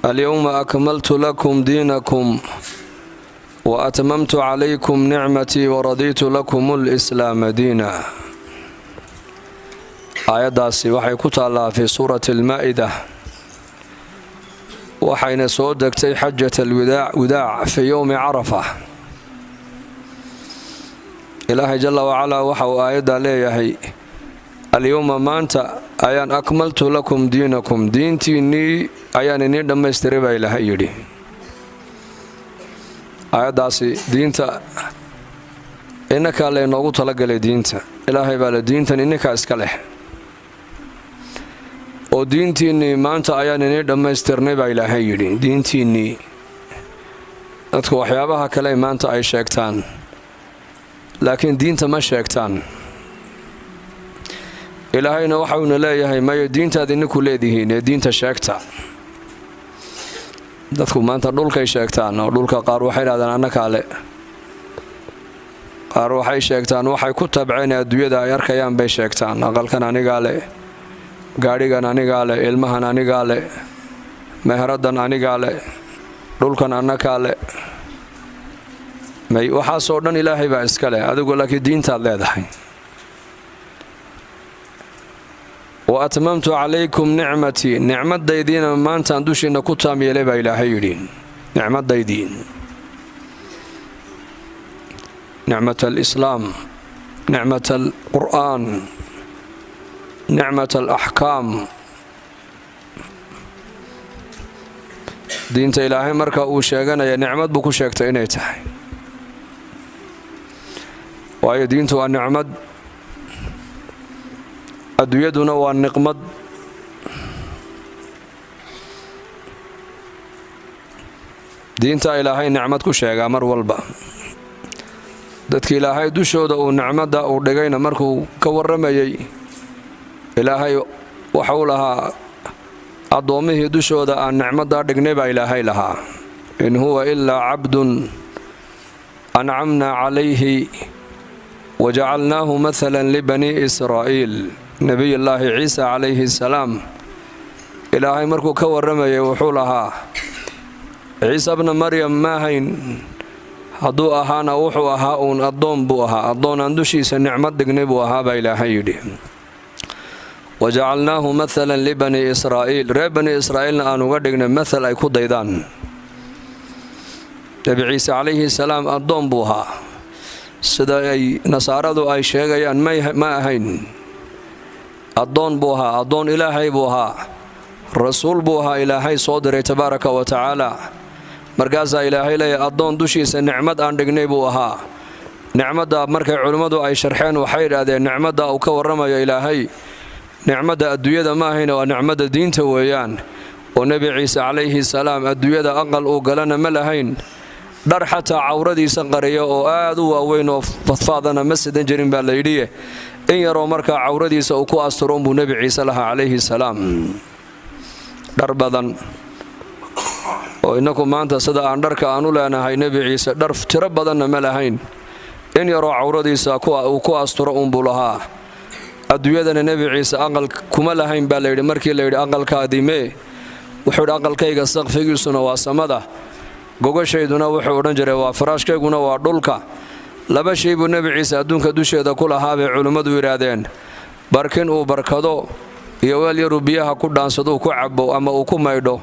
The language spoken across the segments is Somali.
اليوم أكملت لكم دينكم وأتممت عليكم نعمتي ورضيت لكم الإسلام دينا. آياداسي waxay ku taalaa fi suurati al-Maa'ida waxayna soo degtay xajjat al-wadaac fi yawmi Arafah. Ilaahay jalla wa ala waxa uu aayada leeyahay al-yawma maanta ayaan akmaltu lakum diinakum diintiinii ayaan idin dhammaystiray baa Ilaahay yidhi. aayadaasi diinta innaka la inoogu talagalay diinta Ilaahay baa la diintan innaka iska leh oo diintiinii maanta ayaan idin dhammaystirnay baa Ilaahay yidhi. diintiinii dadku waxyaabaha kale maanta ay sheegtaan laakiin diinta ma sheegtaan. ilaahayna waxa uu leeyahay mayo diintaad idinku leedihiin ee diinta sheegta. dadku maanta dhulkay sheegtaan oo dhulka qaar waxay yiraahdaan annaka le, qaar waxay sheegtaan waxay ku tabceen adduunyada ay arkayaan bay sheegtaan. aqalkan aniga le, gaadhigan aniga le, ilmahan aniga le, meheradan aniga le, dhulkan annaka le. may waxa soo dhan ilaahay baa iska leh, adigu laakiin diintaad leedahay. وأتممت عليكم نعمتي نعمة ديدين ما أنت عندوش إن كتام يلبا إلى هيرين نعمة ديدين نعمة الإسلام نعمة القرآن نعمة الأحكام دينت إلهي مركا وشيغانا يا نعمة بكو شيغتا إنيته وهي دينتو النعمة adduunyaduna waa niqmad. diinta ilaahay nicmad ku sheegaa mar walba. dadka ilaahay dushooda uu nicmada uu dhigayna markuu ka waramayay ilaahay waxa uu lahaa adoomihii dushooda aan nicmada dhignay baa ilaahay lahaa in huwa illaa cabdun an'amna calayhi wajacalnaahu mathalan libani israa'iil. نبي الله عيسى عليه السلام إلهي مركو كورمي وحولها عيسى ابن مريم ما هين هدو أهانا وحو أهاؤون الضون بوها الضون اندوشي سنعمد دقنبوها با إلهي يدي وجعلناه مثلا لبني إسرائيل ربني إسرائيل آنو قدقنا مثل أي كود أيضان. نبي عيسى عليه السلام الضون بوها سدا أي نصارضو أي شيغيان ما هين addoon buu ahaa, addoon ilaahay buu ahaa, rasuul buu ahaa ilaahay soo diray tabaaraka wa tacaala. markaasaa ilaahay leeyahay addoon dushiisa nicmad aan dhignay buu ahaa. nicmadda markay culimmadu ay sharxeen waxay yidhaahdeen nicmadda uu ka warramayo ilaahay nicmadda adduunyada ma ahayna waa nicmadda diinta weeyaan. oo nebi ciise calayhi salaam adduunyada aqal uu galana ma lahayn, dhar xataa cawradiisa qariya oo aad u waaweyn oo fadfaadana ma sidan jirin baa la yidhi. in yaroo markaa cawradiisa uu ku asturo unbuu nebi ciise lahaa calayhi salaam. dhar badan oo innaku maanta sida aan dharka aan u leenahay nebi ciise dhar tiro badanna ma lahayn, in yaroo cawradiisa uu ku asturo unbuu lahaa. adduunyadana nebi ciise aqal kuma lahayn baa layidhi. markii layidhi aqalkaadii mee wuxuu yidhi aqalkayga saqfigiisuna waa samada, gogashayduna wuxuu odhan jiray waa faraashkayguna waa dhulka. laba shay buu nebi ciise adduunka dusheeda ku lahaa bay culimmadu yidhaahdeen, barkin uu barkado iyo weel yaruu biyaha ku dhaansado ku cabo ama uu ku maydho.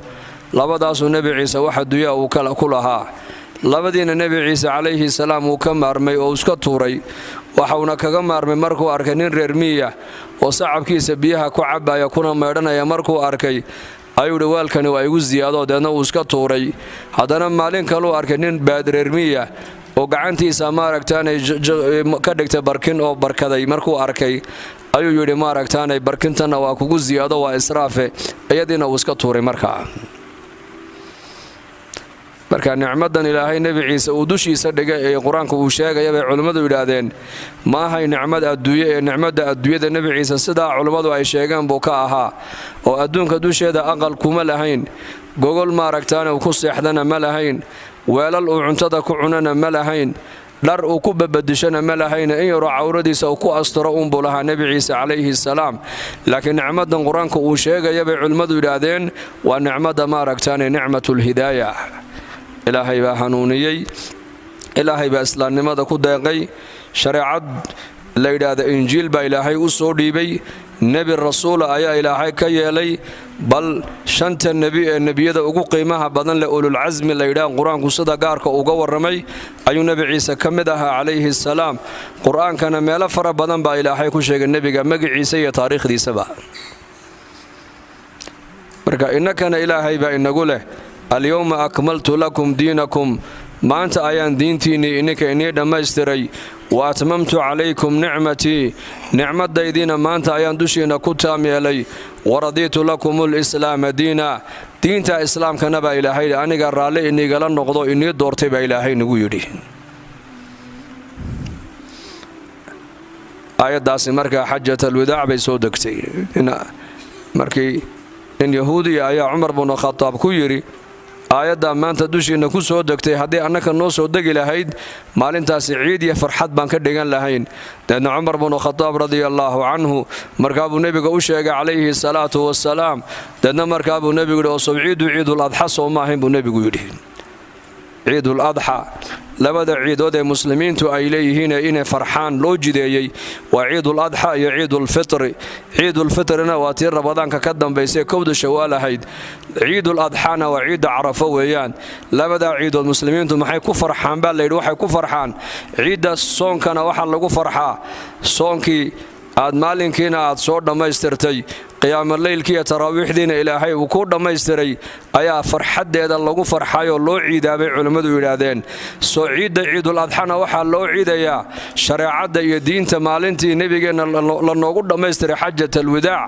labadaasuu nebi ciise wax adduunya uu ku lahaa. labadiina nebi ciise calayhi salaam uu ka maarmay oo iska tuuray. waxauna kaga maarmay markuu arkay nin reer miya oo sacabkiisa biyaha ku cabaya kuna maydhanaya. markuu arkay ayuu yidhi waalkani waa igu ziyaado, deedna uu iska tuuray. haddana maalin kaluu arkay nin baadreer miya oo gacantiisa maaragtaanay ka dhigtay barkin oo barkaday. markuu arkay ayuu yidhi maaragtaanay barkintanna waa kugu ziyaado, waa israafe. iyadiina uu iska tuuray. marka nicmadan ilaahay nebi ciise uu dushiisa dhigay ee qur-aanka uu sheegaya bay culimmadu yidhaahdeen ma ahay nicmad adduunye ee nicmadda adduunyada nebi ciise sidaa culimmadu ay sheegeen buu ka ahaa. oo adduunka dusheeda aqal kuma lahayn, gogol maaragtaane uu ku seexdana ma lahayn, weelal uu cuntada ku cunana ma lahayn, dhar uu ku babadishana ma lahayna in yaroo cawradiisa uu ku asturo uunbuu lahaa nebi ciise calayhi salaam laakiin nicmadan qur-aanka uu sheegaya bay culimmadu yidhaahdeen waa nicmadda maaragtaane nicmatulhidaaya ilaahay baa hanuuniyey ilaahay baa islaamnimada ku deeqay shareecad la yidhaahda injiil baa ilaahay u soo dhiibay nebi rasuula ayaa ilaahay ka yeelay bal shanta nebi ee nebiyada ugu qiimaha badan leh ululcasmi la yidhaah qur-aanku sida gaarka uga warramay ayuu nebi ciise ka mid ahaa calayhi salaam qur-aankana meelo fara badan baa ilaahay ku sheegay nebiga magiciisa iyo taariikhdiisaba marka innakana ilaahay baa inagu leh alyowma akmaltu lakum diinakum maanta ayaan diintiinnii ininka inii dhammaystiray wa atmamtu calaykum nicmatii nicmadaydiina maanta ayaan dushiinna ku taam yeelay waradiitu lakum lislaama diina diinta islaamkana baa ilaahay aniga raalli inigala noqdo inii doortay baa ilaahay nagu yidhi aayaddaasi markaa xajat alwadaac bay soo degtay markii in yahuudiya ayaa cumar bnu khataab ku yidhi aayaddaa maanta dushiinna ku soo degtay haddii annaka noo soo degi lahayd maalintaasi ciid iyo farxad baan ka dhigan lahayn deedna cumar bnu khataab radiallaahu canhu markaa buu nebiga u sheegay calayhi salaatu wasalaam deedna markaa buu nebigu yidhi oo sow ciidul adxa soo maahayn buu nebigu yidhi ciidul adxa labada ciidood ee muslimiintu ay leeyihiin inay farxaan loo jideeyey waa ciidul adxa iyo ciidulfitri ciidulfitrina waa tii rabadaanka ka dambaysay kowda shawaal ahayd ciidul adxana waa ciidda carafo weeyaan labadaa ciidood muslimiintu maxay ku farxaan baa layidhi waxay ku farxaan ciidda soonkana waxaa lagu farxaa soonkii aad maalinkiina aad soo dhammaystirtay qiyaamolaylkiiyo taraawiixdiina ilaahay uu ku dhammaystiray ayaa farxaddeeda lagu farxayoo loo ciidaabay culimmadu yidhaahdeen soo ciidda ciidul adxana waxaa loo ciidayaa shareecadda iyo diinta maalintii nebigeenna la noogu dhammaystiray xajat alwadaac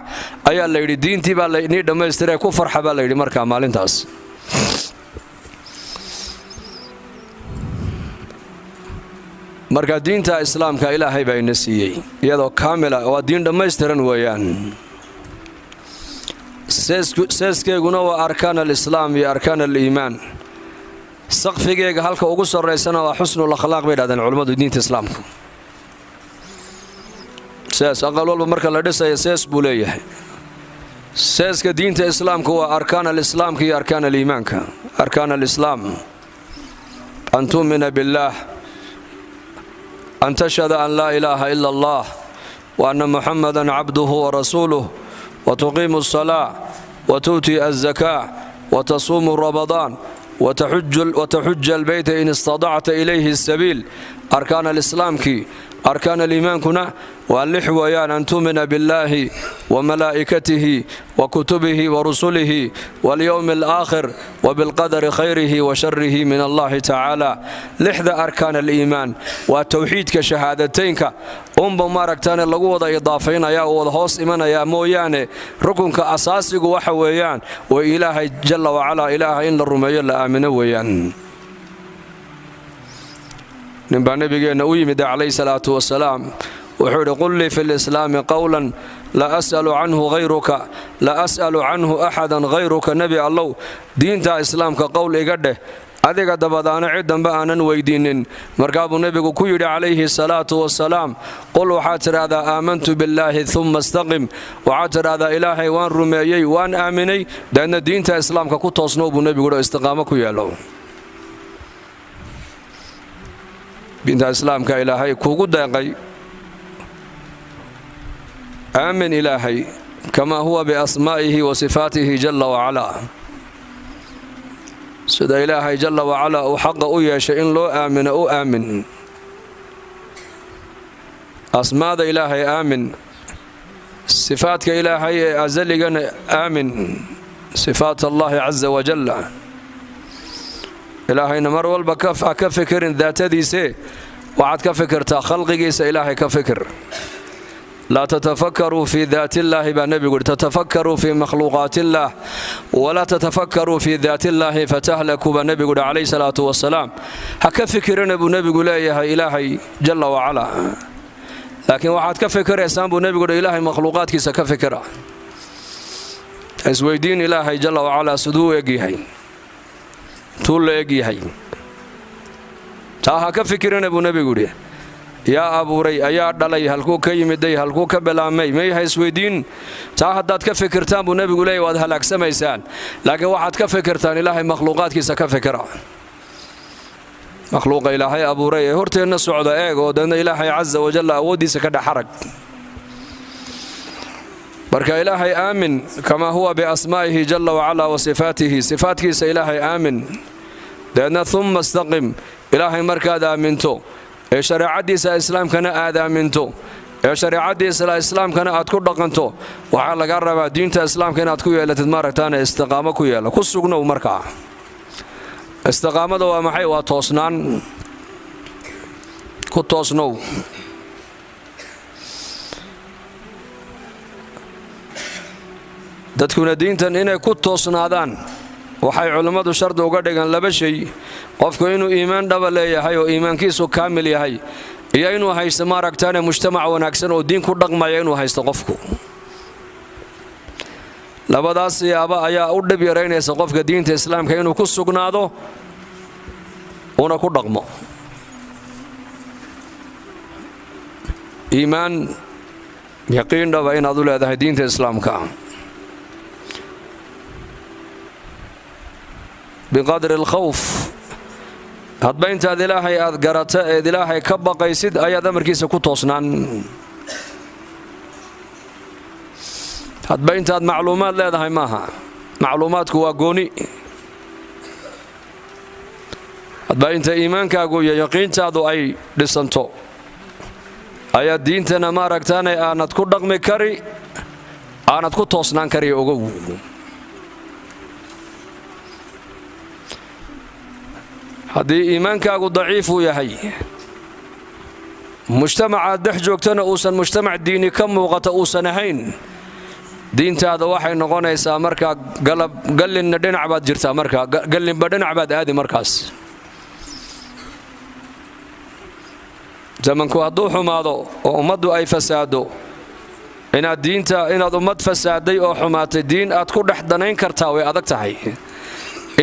ayaa layidhi diintii baa laynii dhammaystiray ku farxa baa layidhi markaa maalintaas marka diinta islaamka ilaahay baa ina siiyey iyadoo kaamila waa diin dhammaystiran weeyaan seeskeeguna waa arkaan alislaam iyo arkaan aliimaan saqfigeega halka ugu sarraysana waa xusnul akhlaaq bay yidhahdeen culimmadu diinta islaamku sees aqal walba marka la dhisaya sees buu leeyahay seeska diinta islaamku waa arkaan alislaamka iyo arkaan aliimaanka arkaan alislaam an tu'mina billaah an tashhada an laa ilaaha ila allah wa anna muxamadan cabduhu wa rasuuluh وتقيم الصلاة وتؤتي الزكاة وتصوم رمضان وتحج البيت إن استطعت إليه السبيل أركان الإسلام كي أركان الإيمان كنا واللحويان أن تؤمن بالله وملائكته وكتبه ورسله واليوم الآخر وبالقدر خيره وشره من الله تعالى لحظة أركان الإيمان والتوحيد كشهادتينك بماركتان اللقوة إضافين يا والهوس إيمان يا مويان ركنك أساسي وحويان وإله جل وعلا إله إن الرمي لا آمن ويان نبى نبينا ويمد عليه الصلاة والسلام وحول قل لي في الإسلام قولا لا أسأل عنه غيرك لا أسأل عنه أحدا غيرك نبي الله دينتا إسلام كقول إقده adiga dabadaana ciidanba aanan weydiinin markaa buu nebigu ku yidhi calayhi salaatu wasalaam qul waxaad tidhaahdaa aamantu billaahi uma istaqim waxaad tidhaahdaa ilaahay waan rumeeyey waan aaminay daedna diinta islaamka ku toosnow buu nebigu yidhi istiqaamo ku yeelo diinta islaamka ilaahay kuugu deeqay aamin ilaahay kamaa huwa biasmaa'ihi wa sifaatihi jalla wacalaa sida ilaahay jalla wacalaa uu xaqa u yeeshay in loo aamino u aamin asmaada ilaahay aamin sifaadka ilaahay ee asaligana aamin sifaat allaahi caza wajalla ilaahayna mar walba ha ka fikirin daatadiise waxaad ka fikirtaa khalqigiisa ilaahay ka fikir لا تتفكروا في ذات الله بنبي قل تتفكروا في مخلوقات الله ولا تتفكروا في ذات الله فتهلكوا بنبي قل عليه الصلاة والسلام هكفكرنا بنبي قل يا إلهي جل وعلا لكن واحد كفكر إنسان بنبي قل إلهي مخلوقات كيس كفكر أسويدين إلهي جل وعلا سدو يجيهي طول يجيهي taa ha ka fikirina buu nebigu yidhi. yaa abuuray, ayaa dhalay, halkuu ka yimiday, halkuu ka bilaamay, may ha isweydiin. taa haddaad ka fikirtaan buu nebigu leeyahy waad halaagsamaysaan. laakiin waxaad ka fikirtaan ilaahay makhluuqaadkiisa ka fikira. makhluuqa ilaahay abuuray ee horteenna socda eeg oo deedna ilaahay casa wajalla awooddiisa ka dhex arag. marka ilaahay aamin kamaa huwa biasmaa'ihi jalla wacalaa wa sifaatihi, sifaadkiisa ilaahay aamin. deedna umma istaqim, ilaahay markaad aaminto ee shareecaddiisa islaamkana aad aaminto ee shareecaddiisa islaamkana aad ku dhaqanto, waxaa laga rabaa diinta islaamka inaad ku yeelatid maaragtaana istiqaamo ku yeela, ku sugnow. markaa istiqaamada waa maxay? waa toosnaan. ku toosnow. dadkuna diintan inay ku toosnaadaan waxay culimmadu shardi uga dhigan laba shay: qofku inuu iimaan dhaba leeyahay oo iimaankiisu kaamil yahay, iyo inuu haysto maaragtaane mujtamac wanaagsan oo diin ku dhaqmaya inuu haysto qofku. labadaas siyaaba ayaa u dhib yaraynaysa qofka diinta islaamka inuu ku sugnaado una ku dhaqmo. iimaan yaqiin dhaba inaad u leedahay diinta islaamka biqadri alkhawf. hadba intaad ilaahay aad garata eed ilaahay ka baqaysid ayaad amarkiisa ku toosnaan. hadba intaad macluumaad leedahay maaha, macluumaadku waa gooni. hadba inta iimaankaagu iyo yaqiintaadu ay dhisanto ayaad diintana maaragtaanay aanad ku dhaqmi kari, aanad ku toosnaan kari ogow. haddii iimaankaagu daciifuu yahay, mujtamacaad dhex joogtana uusan mujtamac diini ka muuqata uusan ahayn, diintaada waxay noqonaysaa markaa gallinna dhinac baad jirtaa, markaa gallinba dhinac baad aadi. markaas zamanku hadduu xumaado oo ummaddu ay fasaado, inaad ummad fasaaday oo xumaatay diin aad ku dhex danayn kartaa way adag tahay.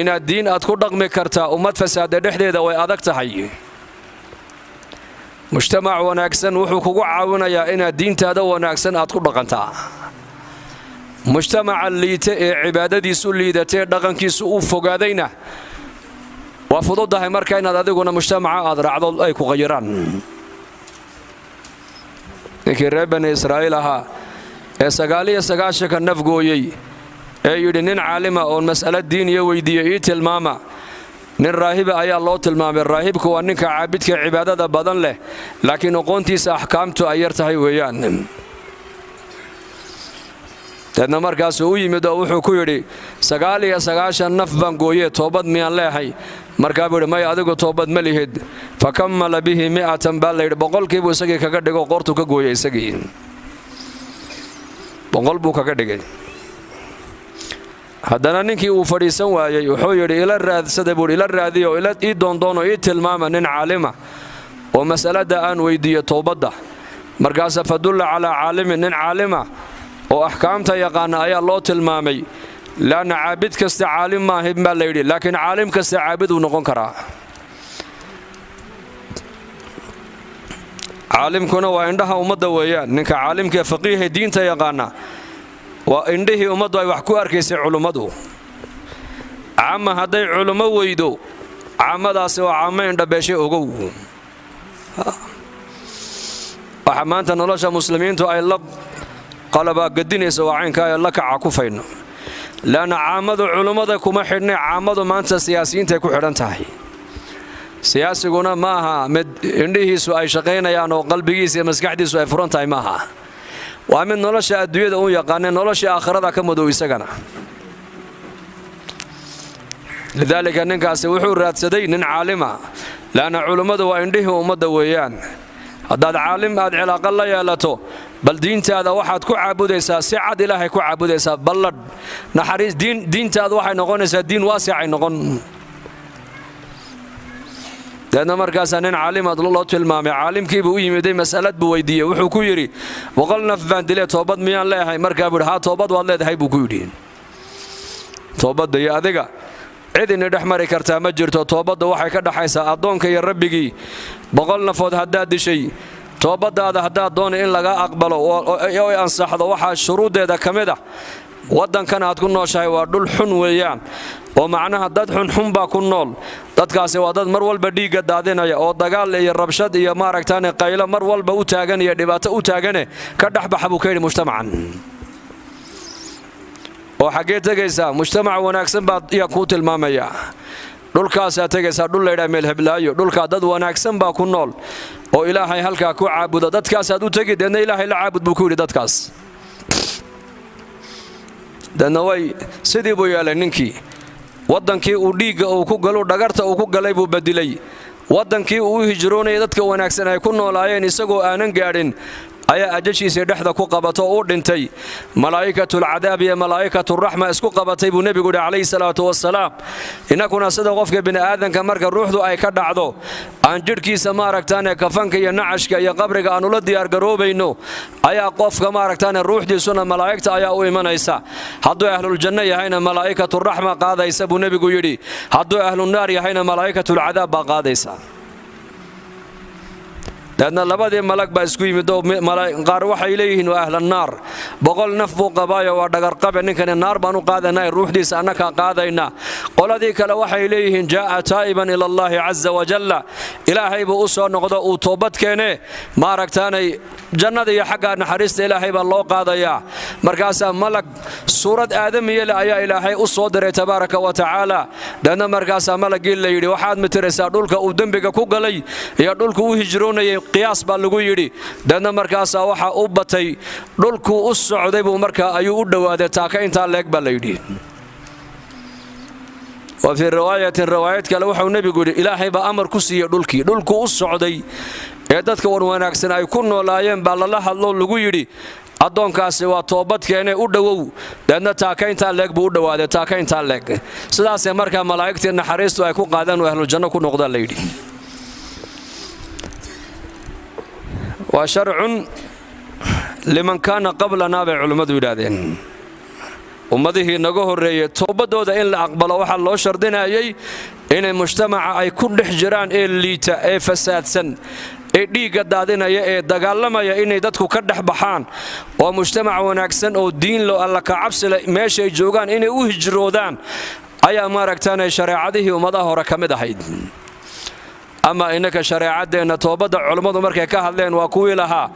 inaad diin aad ku dhaqmi kartaa ummad fasaada dhexdeeda way adag tahay. mujtamac wanaagsan wuxuu kugu caawinayaa inaad diintaada wanaagsan aad ku dhaqantaa. mujtamaca liita ee cibaadadiisu liidatee dhaqankiisu uu fogaadayna waa fududahay marka inaad adiguna mujtamaca aad raacdo ay ku qayiraan. ninkii reer bani israa'iil ahaa ee 99 nafgooyey ee yidhi nin caalima oon mas'alo diiniya weydiiye ii tilmaama, nin raahiba ayaa loo tilmaamay. raahibku waa ninka caabidka cibaadada badan leh laakiin aqoontiisa axkaamtu ay yar tahay weeyaan. deedna markaasuu u yimid oo wuxuu ku yidhi 99 naf baan gooyee toobad miyaan leehay? markaa buu yidhi may, adigu toobad ma lihid. fa kammala bihi 100 baa layidhi, boqolkiibuu isagii kaga dhigo qoortuu ka gooyey. isagii 100 buu kaga dhigay. haddana ninkii uu fadhiisan waayey wuxuu yidhi ila raadsada buuhi, ila raadiyo ii doondoono ii tilmaama nin caalima oo mas'alada aan weydiiyo toobadda. markaasa fadulla calaa caalimin, nin caalima oo axkaamta yaqaana ayaa loo tilmaamay. laanna caabid kasta caalim maahin baa layidhi, laakiin caalim kasta caabid uu noqon karaa. caalimkuna waa indhaha ummadda weeyaan. ninka caalimkaee faqiihe diinta yaqaana waa indhihii ummaddu ay wax ku arkaysay culummadu. caama hadday culummo weydo, caamadaasi waa caamo indhabeeshay ogow. waxa maanta nolosha muslimiintu ay la qalabaagadinaysa waa caynkaa ee la kaca kufayno. laanna caamadu culummada kuma xidhnay, caamadu maanta siyaasiyiintay ku xidhan tahay. siyaasiguna ma aha mid indhihiisu ay shaqaynayaan oo qalbigiisa iyo maskaxdiisu ay furan tahay maaha. waa mid nolosha adduunyada u yaqaanee noloshii aakhirada ka madow isagana. lidaalika ninkaasi wuxuu raadsaday nin caalima, laanna culummadu waa indhihii ummadda weeyaan. haddaad caalim aad cilaaqo la yeelato, bal diintaada waxaad ku caabudaysaa si cad ilaahay ku caabudaysaa, balladh naxariis. diintaada waxay noqonaysaa diin waasicay noqon. deedna markaasaa nin caalimaad loo tilmaamay. caalimkiibuu u yimiday, mas'alad buu weydiiyey. wuxuu ku yidhi 100 naf baan dilay, toobad miyaan leeyahay? markaa buu yidhi haa, toobad waad leedahay buu ku yidhi. toobadda iyo adiga cid in dhex mari kartaa ma jirto toobadda waxay ka dhaxaysaa addoonka iyo rabbigii 100 nafood haddaad dishay toobadaada haddaad doonay in laga aqbalo oo ansaxdo waxa shuruudeeda kamid ah wadankan aad ku nooshahay waa dhul xun weeyaan oo macnaha dad xun baa ku nool dadkaasi waa dad mar walba dhiiga daadinaya oo dagaal iyo rabshad iyo maaragtaan qaylo mar walba u taagan iyo dhibaato u taagane ka dhaxbaxa buu ka yiri mujtamacan oo xagee tagaysaa mujtamac wanaagsan baad iyo ku tilmaamaya dhulkaas aad tagaysaa dhul leeyahay meel heblaayo dhulka dad wanaagsan baa ku nool oo ilaahay halka ku caabudo dadkaas aad u tagideen ilaahay la caabud buu ku yiri dadkaas danaway sidii buu yeelay ninkii wadankii uu dhiiga uu ku galo dhagarta uu ku galay buu badilay wadankii uu hijroonay dadka wanaagsan ay ku noolaayeen isagoo aanan gaadhin ayaa ajashiisa dhexda ku qabato oo dhintay malaa'ikatul cadaab iyo malaa'ikatul rahma isku qabatay buu nabigu kaleey salaatu wassalaam inakuna sida qofka bini aadanka marka ruuxdu ay ka dhacdo aan jirkiisa maaragtaan kafanka iyo nacashka iyo qabriga aanu la diyaar garoobayno ayaa qofka maaragtaan ruuxdiisuna malaa'ikta ayaa u imanaysa hadduu ahlul janna yahayna malaa'ikatul rahma qaadaysa buu nabigu yiri hadduu ahlun naar yahayna malaa'ikatul cadaab baa qaadaysa لأن لبدي ملك بسكوي مدو قار وحي إليه وأهل النار بقول نفبو قبايا ودقر قبل نكن النار بنو قادنا الروح دي سأنك قادينا قال ذيك لوحي إليه جاء تائبا إلى الله عز وجل إلهي بأسر نقضاء توبت كينه ما ركتاني جنة يا حقا نحرست إلهي بالله قاديا مركاسا ملك سورة آدم يلا يا إلهي أصدر تبارك وتعالى لأن مركاسا ملك إلا يدي وحاد مترسا دولك ودنبك كوغلي يا دولك وهجرون qiyaas baa lagu yiri dadna markaas waxa u batay dhulku u socday buu marka ayuu u dhawaaday taaka inta leeg baa la yiri wa fi riwaayad kale waxa nabigu yiri ilaahay baa amar ku siiyay dhulku u socday ee dadka wanaagsan ay ku noolaayeen baa la hadlo lagu yiri adoonkaasi waa toobad keenay u dhawow dadna taaka inta leeg buu u dhawaaday taaka inta leeg sidaas marka malaa'ikta naxariistu ay ku qaadaan ahlul janna ku noqdaan la yiri وشرع لمن كان قبلنا بعلماء ولادين ومضيه نجوه الرئي توبدو ذا إلا أقبل واحد الله شردنا أي إن المجتمع أي كل حجران اللي تا فساد سن دي قدادنا يا دجالما يا إني دتكو كدح بحان ومجتمع وناكسن أو دين لو الله كعبس ماشي جوجان إني وهجرودان أي ما ركتنا شريعته ومضاه ركمده هيد أما إنك شريعتنا توبد علماء مركي كهلين وكوي لها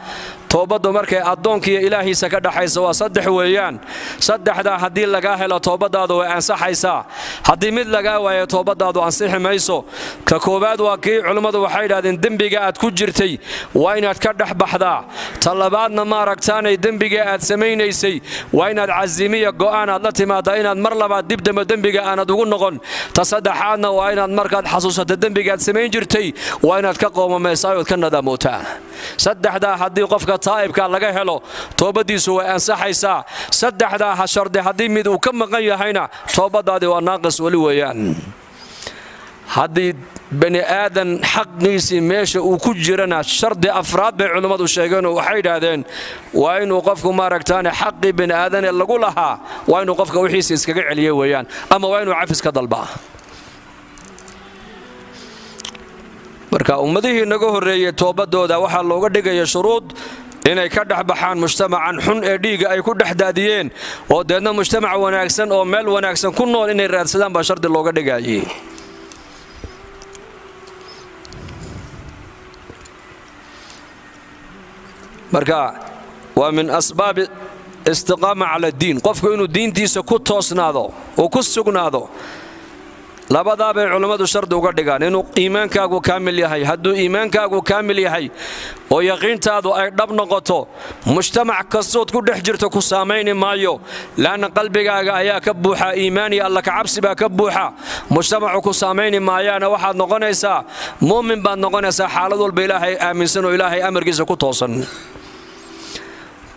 توبد مركي أدونك يا إلهي سكد حيث وصدح ويان صدح دا حدي لقاه لا توبد هذا وأنصح حيسا حدي مد لقاه ويا توبد هذا وأنصح ميسو ككوباد وكي علماء وحيد هذا دم بجاءت كجرتي وين أتكدح بحدا طلباتنا ما ركتاني دم بجاءت سمينيسي وين العزيمية جوانا التي ما دينا المرلبات دم بجاء أنا دقول نقول تصدحنا وين المركز حصوصة الدم بجاءت سمين جرتي وين أتكقوم ميسايو كنا موتا صدح دا حدي قفك طائب كان لقى هلو توبدي سوى أنصحيسا صدح دا حشر دا حدي مدو كم غيا هنا توبد دا وناقص ولويان حدي بني آدم حق نيسي ماشي وكجرنا شرد أفراد بعلماء الشيخان وحيد هذين وين وقفكم ما ركتاني حقي بني آدم اللي قولها وين وقفك وحيسي اسكاقع عليه ويان أما وين وعفز كضلبا marka ummadihii naga horeeyay toobadooda waxa looga dhigay shuruud inay ka dhaxbaxaan mujtamacan xun ee dhiiga ay ku dhaxdaadiyeen oo deedna mujtamac wanaagsan oo meel wanaagsan ku nool inay raadsadaan baa shardi looga dhigay marka waa min asbaab istiqama ala diin qofku inuu diintiisa ku toosnaado oo ku sugnaado labada bay culimadu shardi uga dhigaan inuu iimaankaagu kaamil yahay hadduu iimaankaagu kaamil yahay oo yaqiintaadu ay dhab noqoto mujtamac kastood ku dhex jirto ku saamayni maayo laana qalbigaaga ayaa ka buuxa iimaan iyo Allah ka cabsi baa ka buuxa mujtamacu ku saamayni maayaana waxaad noqonaysaa muumin baad noqonaysaa xaalad walba ilaahay aaminsan oo ilaahay amarkiisa ku toosan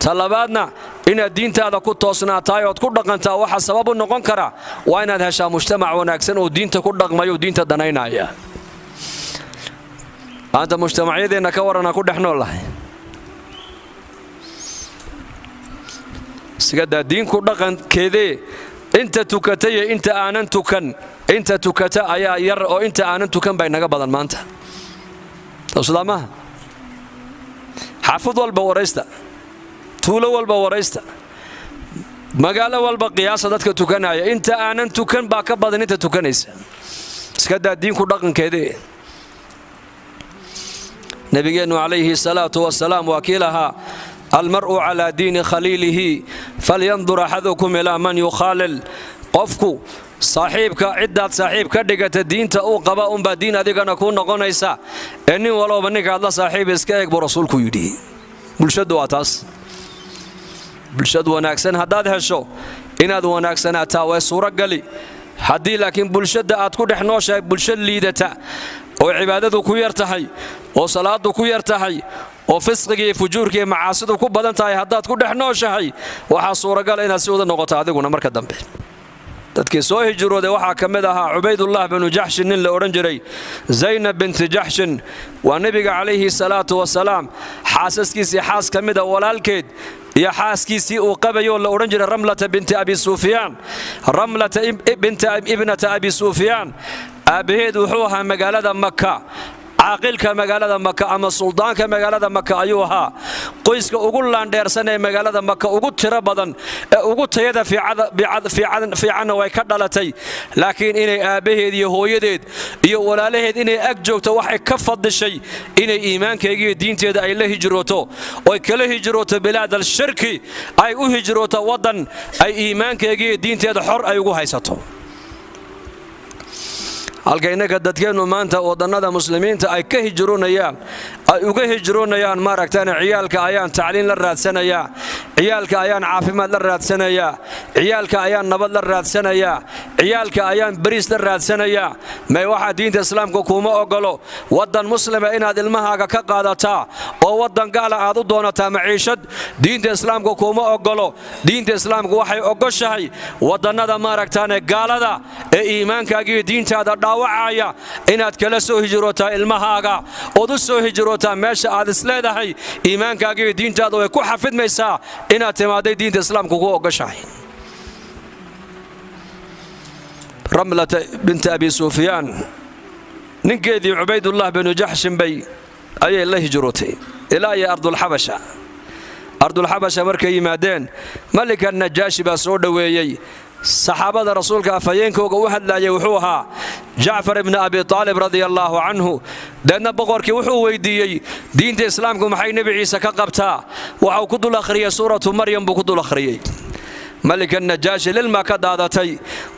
talabaadna inaad diintaada ku toosnaataay oo ku dhaqantaa waxa sabab u noqon kara waa inaad heshaa mujtamac wanaagsan oo diinta ku dhaqmayo diinta danaynaya anta mujtamaciyadeena ka warana ku dhaxnoolahay sigada diinku dhaqankeedee inta tukatay inta aanan tukan inta tukata ayaa yar oo inta aanan tukan bay naga badan maanta islaamaha xaafad walba waraysta tuulo walba waraysta magaalo walba qiyaasa dadka tukanaya inta aanan tukan baa ka badan inta tukanaysa iska daa diinku dhaqankeedii nabigeenu calayhi salaatu wasalaam waa kii lahaa almar'u calaa diini khaliilihi falyandur axadukum ilaa man yukhaalil qofku saaxiibka ciddaad saaxiib ka dhigata diinta uu qaba unbaa diin adigana kuu noqonaysa ee nin walooba ninkaad la saaxiib iska eeg buu rasuulku yidhi bulshadu waa taas bulshad wanaagsan haddaad hesho inaad wanaagsanaataa way suuragali haddii laakiin bulshada aad ku dhex nooshahay bulshad liidata oo cibaadadu ku yar tahay oo salaadu ku yar tahay oo fisqiga iyo fujuurka iyo macaasidu ku badan tahay haddaad ku dhex nooshahay waxaa suuragal inaad si wada noqoto adiguna marka dambe dadkii soo hijrooday waxaa ka mid ahaa cubaydullah binu jaxshin nin la odhan jiray zaynab binti jaxshin waa nebiga calayhi salaatu wasalaam xaasaskiisii xaas ka mida walaalkeed iyo xaaskiisii uu qabayoo la odhan jiray ramlata binti abi sufyaan ramlata binta ibnata abi sufyaan aabbaheed wuxuu ahaa magaalada maka caaqilka magaalada maka ama suldaanka magaalada maka ayuu ahaa qoyska ugu laandheersan ee magaalada maka ugu tiro badan ee ugu tayada fiicanna way ka dhalatay laakiin inay aabbaheed iyo hooyadeed iyo walaalaheed inay ag joogto waxay ka fadishay inay iimaankaygiiyo diinteeda ay la hijrooto oy kala hijrooto bilaad alshirki ay u hijrooto waddan ay iimaankaygiiyo diinteeda xor ay ugu haysato halka innaka dadkeennu maanta wadannada muslimiinta ay ka hijroonayaan ay uga hijroonayaan maaragtaan ciyaalka ayaan tacliin la raadsanayaa ciyaalka ayaan caafimaad la raadsanayaa ciyaalka ayaan nabad la raadsanayaa ciyaalka ayaan bariis la raadsanayaa may waxaa diinta islaamka kuma ogolo waddan muslima inaad ilmahaaga ka qaadataa oo waddan gaala aad u doonataa maciishad diinta islaamka kuma ogolo diinta islaamku waxay ogoshahay wadannada maaragtaane gaalada ee iimaankaagiiyo diintaada dhaawacaya inaad kala soo hijrootaa ilmahaaga ood u soo hijrootaa meesha aad isleedahay iimaankaagiiyo diintaada way ku xafidmaysaa inaad timaaday diinta islaamku ku ogoshahay ramlata binta abi sufyaan ninkeedii cubaydullah binu jaxshin bay ayay la hijrootay ilaa iyo ardulxabasha markay yimaadeen malika najaashi baa soo dhoweeyey saxaabada rasuulka afhayeenkooga u hadlaayay wuxuu ahaa jacfar ibni abi aalib radia allaahu canhu deedna boqorkii wuxuu weydiiyey diinta islaamku maxay nebi ciise ka qabtaa waxau ku dul akhriyey suuratu maryam buu ku dul akhriyey ملك النجاشي للما كدادتي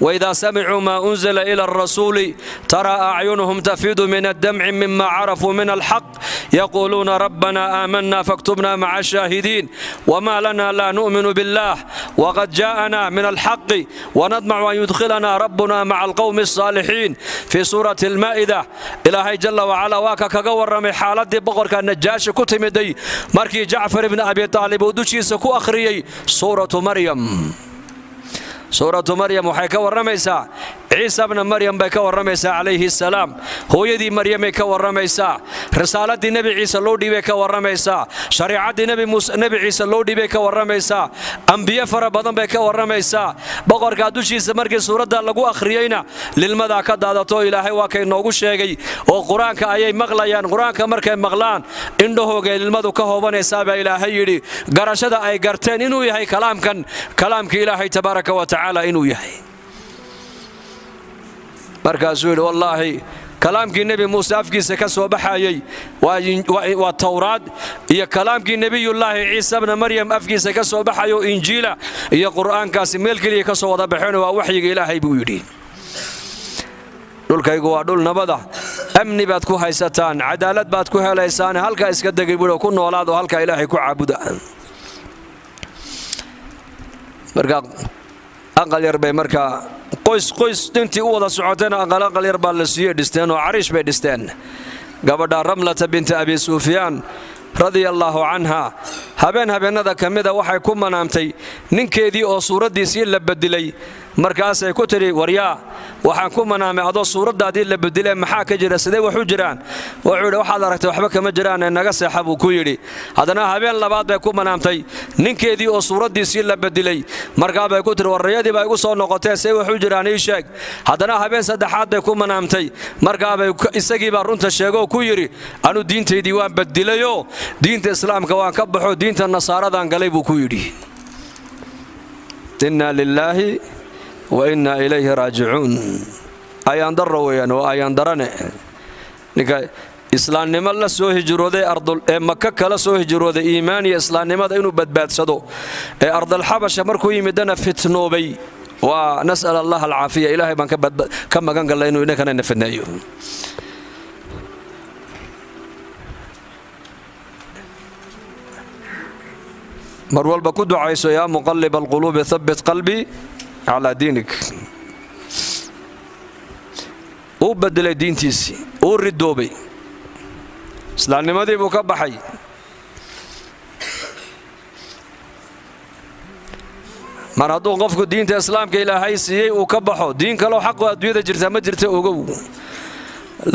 وإذا سمعوا ما أنزل إلى الرسول ترى أعينهم تفيض من الدمع مما عرفوا من الحق يقولون ربنا آمنا فاكتبنا مع الشاهدين وما لنا لا نؤمن بالله وقد جاءنا من الحق ونطمع أن يدخلنا ربنا مع القوم الصالحين في سورة المائدة إلهي جل وعلا واكا كغور رمي حالة بقر كان النجاشي كتمدي مركي جعفر بن أبي طالب ودوشي سكو أخريي سورة مريم سورة مريم waxay ka waramaysaa ciise ibn maryam bay ka waramaysaa calayhi salaam hooyadii maryam ay ka waramaysaa risaaladii nabi ciise loo dhiibay ka waramaysaa shariicadii nabi ciise loo dhiibay ka waramaysaa anbiyo fara badan bay ka waramaysaa boqorka dushiisa markii suurada lagu akhriyayna lilmada ka daadato ilaahay waa kay noogu sheegay oo quraanka ayay maqlayaan quraanka markay maqlaan indhahooga lilmadu ka hoobanaysaa baa ilaahay yiri garashada ay garteen inuu yahay kalaamka ilaahay tabaaraka wa tacaala inuu yahay markaasuu yidhi wallaahi kalaamkii nebi muuse afkiisa ka soo baxayey waa tawraad iyo kalaamkii nebiyullaahi ciise bna maryam afkiisa ka soo baxayo injiila iyo qur'aankaasi meel keliya ka soo wada baxeen waa waxyiga ilaahay buu yidhi dhulkaygu waa dhul nabada amni baad ku haysataan cadaalad baad ku helaysaan halkaa iska degay buuhi ku noolaado halkaa ilaahay ku caabuda marka aqal yar bay markaa qoys intii u wada socotayna aqal yar baa la siiyey dhisteen oo cariish bay dhisteen gabadha ramlata binta abi sufyaan radia allaahu canha habeenada ka mida waxay ku manaamtay ninkeedii oo suuraddiisii la bedilay markaasay ku tiri waryaa waxaan ku manaamay adoo suuradaadii la bedelay maxaa ka jira sidee wax u jiraan wuxuu yidhi waxaad aragtay waxba kama jiraan naga seexa buu ku yidhi haddana habeen labaad bay ku manaamtay ninkeedii oo suuradiisii la bedelay markaa bay ku tiri warrayadii baa igu soo noqotee see wax u jiraan ii sheeg haddana habeen saddexaad bay ku manaamtay markaa bay isagii baa runta sheegoo ku yidhi anu diintaydii waan bedilayoo diinta islaamka waan ka baxo diinta nasaaradan galay buu ku yidhi inna lillaahi wa inna ilayhi raajicuun ayaan darro weeyaan oo ayaan darane ninka islaamnimo la soo hijrooday ee maka kala soo hijrooday iimaan iyo islaamnimada inuu badbaadsado ee ardal xabasha markuu yimidana fitnoobay waa nas'al allah alcaafiya ilaahay baan ka magan galnay inuu inankana na fidneeyo mar walba ku ducayso yaa muqallib alquluubi thabbit qalbii calaa diinik uu bedelay diintiisii uu ridoobay islaamnimadii buu ka baxay mar hadduu qofku diinta islaamka ilaahay siiyey uu ka baxo diin kaloo xaqoo adduunyada jirta ma jirta ogow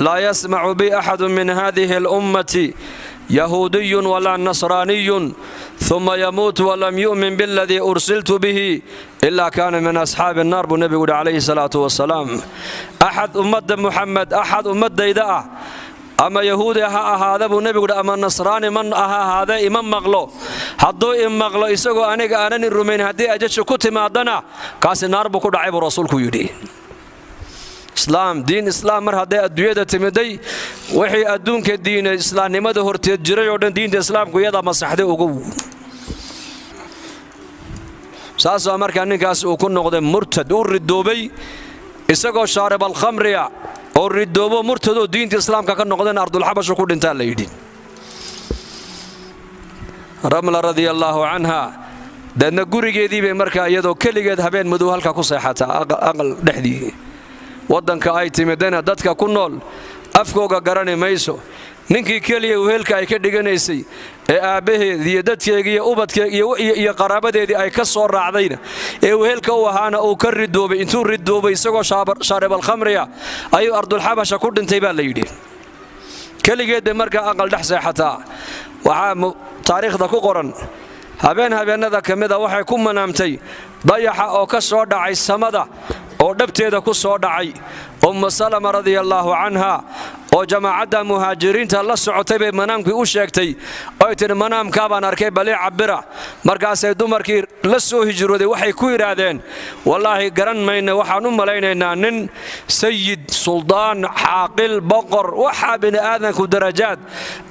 laa yasmacu bi axadu min hadihi alummati yahuudiyun walaa nasraaniyun uma yamuut walam yu'min biladii ursiltu bihi ilaa kaana min asxaabi annaar buu nebigu yidhi calayhi salaatu wasalaam axad ummadda muxamed axad ummaddayda ah ama yahuudi ha ahaada buu nebigu yidhi ama nasraani man ha ahaadee ima maqlo hadduu i maqlo isagoo aniga aanan i rumayn haddii ajasha ku timaadana kaasi naar buu ku dhacay buu rasuulku yidhi diin islaam mar hadday adduunyada timiday wixii adduunka diina islaamnimada horteed jiray oo dhan diinta islaamku iyadaa masaxday ogow saasoo markaa ninkaasi uu ku noqday murtad uu ridoobay isagoo shaarib alkhamriya oo ridoobo murtadoo diinta islaamka ka noqdeen ardulxabashu ku dhintaa la yidhi ramla radiallaahu canha deedna gurigeedii bay markaa iyadoo keligeed habeen madow halka ku seexataa aqal dhexdii waddanka ay timidana dadka ku nool afkooga garani mayso ninkii keliya wehelka ay ka dhiganaysay ee aabbaheed iyo dadkeegii iyo ubadkeeg iyo qaraabadeedii ay ka soo raacdayna ee wehelka u ahaana uu ka ridoobay intuu ridoobay isagoo shaarib alkhamriya ayuu ardulxabasha ku dhintay baa la yidhi keligeedbay markaa aqal dhex seexataa waxaa taariikhda ku qoran habeennada ka mida waxay ku manaamtay dayaxa oo ka soo dhacay samada oo dhabteeda ku soo dhacay ummu salama radiallaahu canha oo jamaacadda muhaajiriinta la socotay bay manaamkii u sheegtay oy tidhi manaamkaa baan arkay balii cabira markaasay dumarkii la soo hijrooday waxay ku yidhaahdeen wallaahi garan mayna waxaan u malaynaynaa nin sayid suldaan caaqil boqor waxaa bini'aadanku darajaad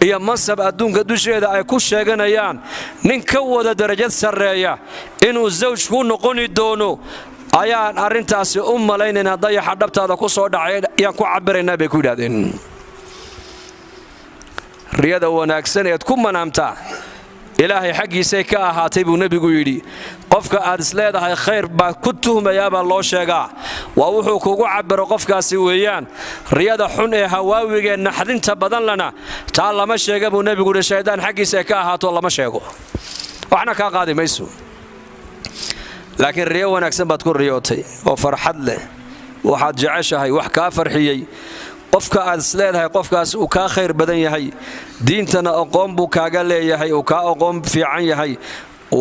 iyo mansab adduunka dusheeda ay ku sheeganayaan nin ka wada darajad sarreeya inuu zawj ku noqoni doono ayaan arrintaasi u malaynaynaa dayaxa dhabtaada ku soo dhacay ayaan ku cabiraynaa bay ku yidhahdeen riyada wanaagsan eed ku manaamtaa ilaahay xaggiisay ka ahaatay buu nebigu yidhi qofka aad isleedahay khayr baa ku tuhmayaabaa loo sheegaa waa wuxuu kugu cabiro qofkaasi weeyaan riyada xun ee hawaawigee naxdinta badan lana taa lama sheega buu nebigu yidhi shaydaan xaggiisay ka ahaato lama sheego waxna kaa qaadi mayso laakiin riyo wanaagsan baad ku riyootay oo farxad leh waxaad jeceshahay wax kaa farxiyey qofka aad isleedahay qofkaas uu kaa khayr badan yahay diintana aqoon buu kaaga leeyahay uu kaa aqoon fiican yahay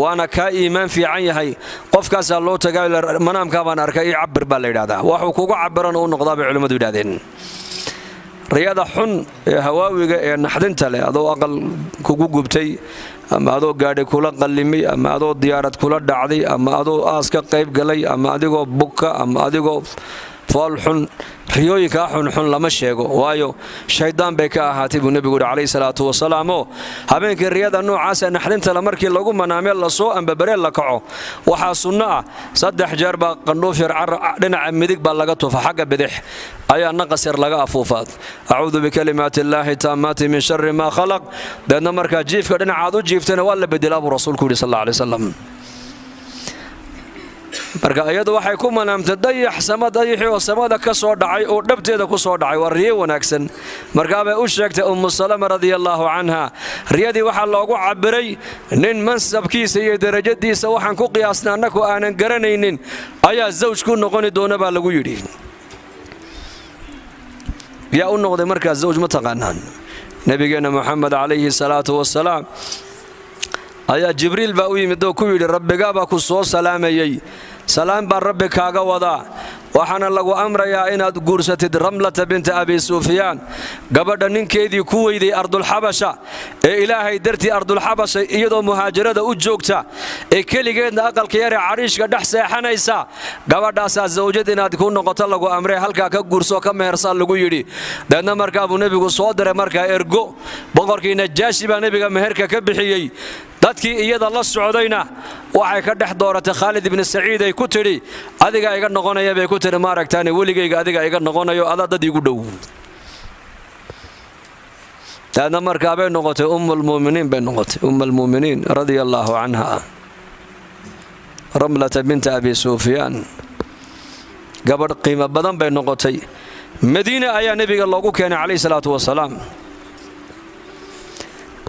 waana kaa iimaan fiican yahay qofkaasaa loo tagaa manaamkaa baan arkay ii cabir baa la yidhahdaa waxuu kugu cabirana u noqdaa bay culimmadu yidhahdeen riyada xun ee hawaawiga ee naxdinta leh adoo aqal kugu gubtay ama adoo gaadhi kula qallimay ama adoo diyaarad kula dhacday ama adoo aas ka qayb galay ama adigoo bugka ama adigoo fool xun riyooyinkaa xunxun lama sheego waayo shayddaan bay ka ahaatay buu nebigu yidhi calayhi salaatu wasalaamoo habeenkii riyada noocaasee naxdintale markii lagu manaamee lasoo ambabareel la kaco waxaa sunno ah 3 jeer baa qandhuuf yar dhinaca midig baa laga tufa xagga bidix ayaa naqas yar laga afuufaad acuudu bikalimaati illaahi taammaati min sharri maa khalaq deedna markaa jiifka dhinacaad u jiiftana waa la bedelaa buu rasuulku yidhi sal alla alay wasalam marka iyadu waxay ku manaamtay dayax samadayaxi oo samada ka soo dhacay oo dhabteeda ku soo dhacay waa riyo wanaagsan markaa bay u sheegtay Salama radiyallahu anha riyadii waxa loogu cabiray nin mansabkiisa iyo darajadiisa waxaan ku qiyaasnaa annagu aanan garanaynin ayaa zawj ku noqon doona baa lagu yiri yaa u noqday markaa zawj ma taqaanaan nabigeena Muhammad alayhi salaatu wassalaam ayaa Jibriil baa u yimid oo ku yiri rabbiga baa ku soo salaamayay salaam baa rabbi kaaga wadaa waxaana lagu amrayaa inaad guursatid Ramlata bint Abi Sufyaan gabadha ninkeedii ku weyday Ardul Habasha ee Ilaahay dartii Ardul Habasha iyadoo muhaajirada u joogta ee kaligeedna aqalka yar ee cariishka dhex seexanaysa gabadhaas zawjad inaad ku noqoto lagu amray halka ka guurso ka mehersan lagu yiri dadna markaa uu nabigu soo diray markaa ergo boqorkii Najaashi baa nabiga meherka ka bixiyay dadkii iyada la socdayna waxay ka dhex dooratay Khalid ibn Saciid ay ku tiri adiga iga noqonaya bay ku tiri ma aragtaani waligayga adiga iga noqonayo ada dad igu dhow taana markaa bay noqotay ummul muuminiin radiyallahu anha Ramlata bint Abi Sufyaan gabadh qiimo badan bay noqotay Madiina ayaa nabiga loogu keenay kaleey salaatu wasalaam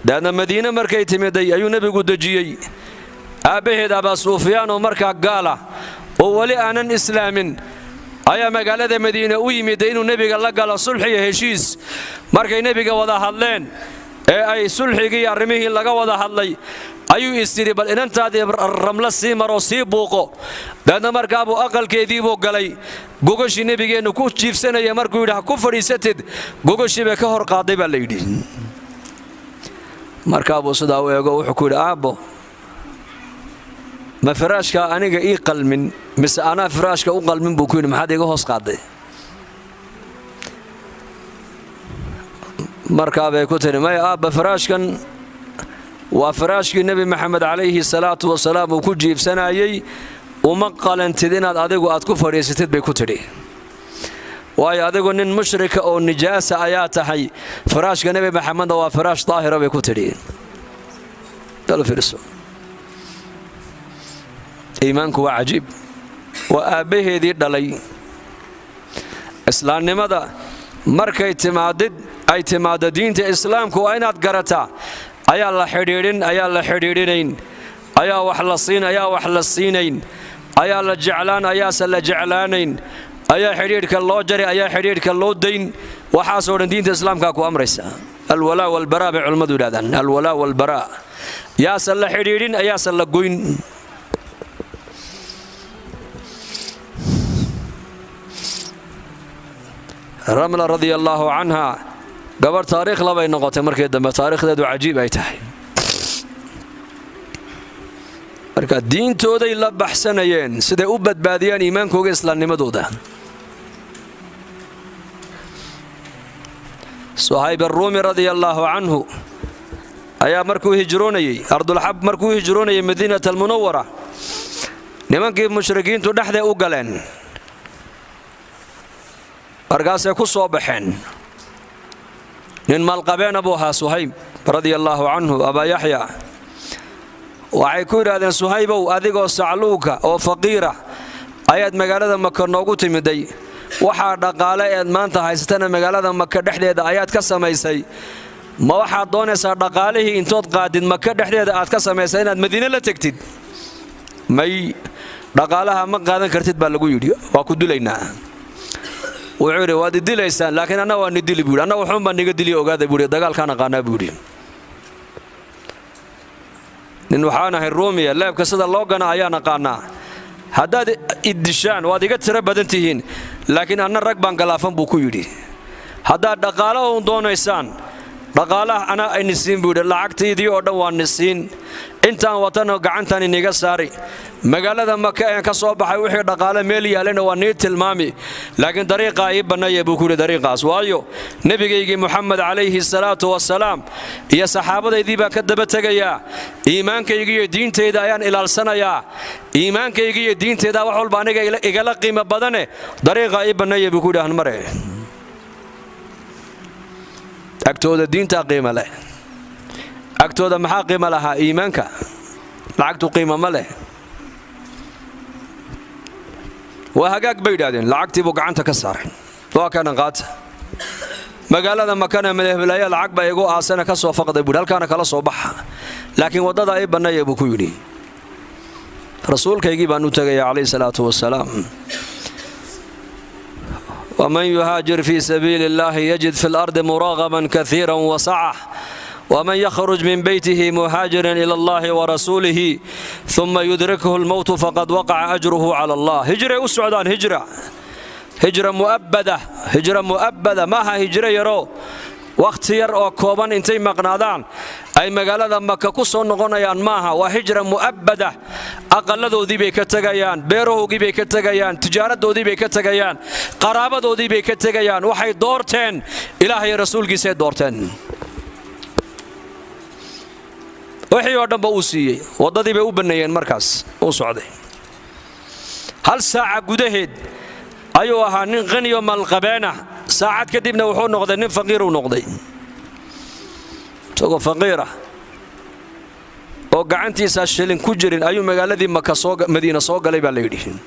daana Madiina markay timiday ayuu nabigu dajiyay aabaheed Abu Sufyaan oo markaa gaala oo wali aanan islaamin ayaa magaalada Madiina u yimid inuu nabiga la galo sulx iyo heshiis markay nabiga wada hadleen ee ay sulxigii arrimihii laga wada hadlay ayuu istiri bal inantaadii Ramla sii maro sii buuqo daana markaa buu aqalkeedii buu galay gogoshii nabigeenu ku jiifsanaya markuu yiraahdo ku fadhiisatid gogoshii bay ka hor qaaday baa la yidhi markaa buu sidaa u eego wuxuu ku yiri aabo ma firaashka aniga ii qalmin mise ana firaashka u qalmin buu ku yiri maxaad iga hoos qaaday markaa bay ku tiri may aaba firaashkan waa firaashkii nabi Maxamed alayhi salaatu wasalaam uu ku jiifsanayay uma qalantid inaad adigu aad ku fadhiisatid bay ku tiri waayo adigu nin mushrika oo nijaasa ayaa tahay firaashka nabi Maxamed waa firaash daahira bay ku tiri dal firso iimaanku waa cajiib waa aabaheedii dhalay islaamnimada markay timaado diinta islaamku waa inaad garataa ayaa la xidhiidhinayn ayaa wax la siin ayaa wax la siinayn ayaa la jeclaan ayaase la jeclaanayn ayaa xidhiidhka loo jari ayaa xidhiidhka loo dayn waxaasoo dhan diinta islaamka ku amraysa alwalaa walbaraa bay culimadu yidhahdaan alwalaa walbaraa yaase la xidhiidhin ayaase la goyn Ramla radiyallahu anha gabar taariikh labay noqotay markii dambe taariikhdeedu cajiib ay tahay marka diintooday la baxsanayeen siday u badbaadiyaan iimaankooda islaamnimadooda Suhayb ar-Rumi radiyallahu anhu ayaa markuu hijroonayay Ardul Hab markuu hijroonayay Madiinada al-Munawwara nimankii mushrikiintu dhaxday u galeen markaasay ku soo baxeen nin malqabeen Abu Suhayb radiyallahu anhu Aba Yahya waxay ku yiraahdeen Suhaybow adigoo sacluuka oo faqiira ayaad magaalada Makka noogu timiday waxa dhaqaale ee maanta haysatana magaalada Makka dhexdeeda ayaad ka samaysay ma waxa doonaysaa dhaqaalihii intood qaadid Makka dhexdeeda aad ka samaysay inaad Madiina la tagtid may dhaqaalaha ma qaadan kartid baa lagu yiri waa ku dilaynaa wuxuu yiri waad dilaysaan laakiin ana waa nidili buur ana wuxuu baan niga dili ogaada buur dagaalkana qaana buur nin waxaan ahay Roomiya leebka sida loo gana ayaan aqaana haddaad idishaan waad iga tira badan tihiin laakiin ana rag baan galaafan buu ku yiri haddaad dhaqaale oo doonaysaan dhaqaalaha ana ay nisiin buur lacagteedii oo dhan waan nisiin intaan watano gacantan iniga saari magaalada Makka ee ka soo baxay wixii dhaqaale meel yaalana waa nii tilmaami laakiin dariiqa ay banayay buu ku yiri dariiqaas waayo nabigeeygi Muhammad alayhi salaatu wasalaam iyo saxaabadeedii baa ka daba tagaya iimaankayga iyo diinteyda ayaan ilaalsanayaa iimaankayga iyo diinteyda wax walba aniga igala qiimo badane dariiqa ay banayay buu ku yiri mare agtooda diinta qiimo leh agtooda maxaa qiimo lahaa iimaanka lacagtu qiimo ma leh وهاجاك بيدادين لعقتي بقعنت كسر وكان قات magaalada makana madaxweynaha lacag ba igu aasana ka soo faqday buu halkaana kala soo baxa laakiin wadada ay banayay buu ku yiri rasuulkaygii baan u tagay kaleey salaatu wasalaam ومن يهاجر في سبيل الله يجد في الأرض مراغما كثيرا وسعة ومن يخرج من بيته مهاجرا إلى الله ورسوله ثم يدركه الموت فقد وقع أجره على الله هجرة السعودان هجرة مؤبدة ماها هجرة يرو وقت ير أو كوبان انتي مقنادان أي مقالة مكة كسون نغنيان ماها وهجرة مؤبدة أقل ذو ذي بيكتغيان بيروه ذي بيكتغيان تجارة ذو ذي بيكتغيان قرابة ذو ذي بيكتغيان وحي دورتين إلهي رسول قيسي دورتين وحي ودن بأوسيي وضدي بأوبنيين مركز وصعدي هل ساعة قدهد أيوها نغني يوم القبانة ساعات كدبنا وحو نقضي نين فقير ونقضي سوق فقيرة وقعنتي ساشلين كجرين أيو مقالذي مكة سوق مدينة سوق ليبا ليدين